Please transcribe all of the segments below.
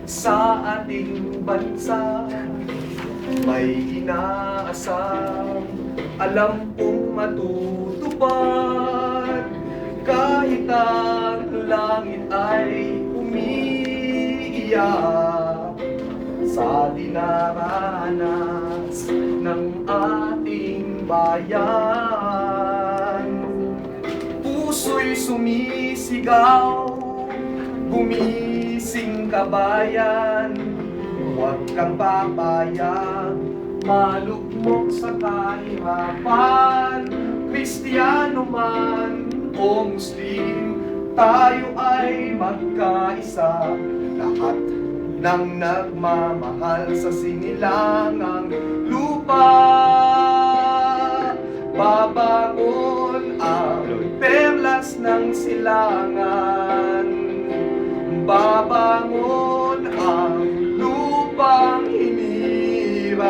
sa ating bansa. May inaasam, alam kong matutupad, kahit ang langit ay umiiyak sa dinaranas ng ating bayan. Puso'y sumisigaw, gumising ka bayan, huwag kang papayag, malugmok sa kahirapan. Kristiyano man o Muslim, tayo ay magkaisa, lahat ng nagmamahal sa sinilangang lupa. Babangon ang perlas ng silangan, babangon ang lupang hinirang,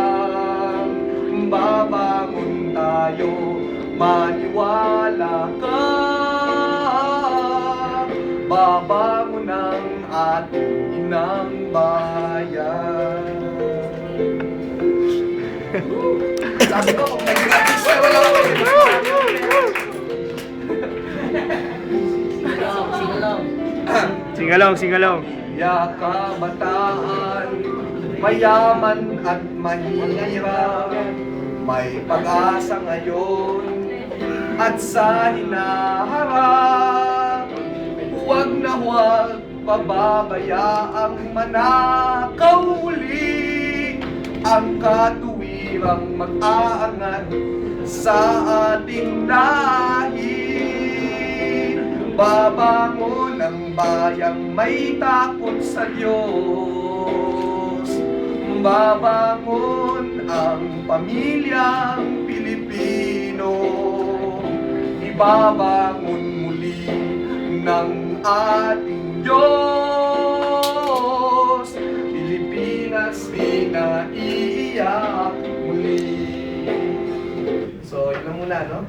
babangon tayo, maniwala ka. Babangon ang ating inang bayan. Sabi ko, kung naging artista, wala ko eh. Singalong, singalong. Ya kabataan, mayaman at mahirap, may pag-asa ngayon at sa hinaharap. Huwag na huwag pababayaang manakaw muli, ang katuwirang mag-aangat sa ating lahi. Babangon ang bayang may takot sa Diyos, babangon ang pamilyang Pilipino, ibabangon muli ng ating Diyos, Pilipinas di na iiyak muli. So, yun lang muna, no?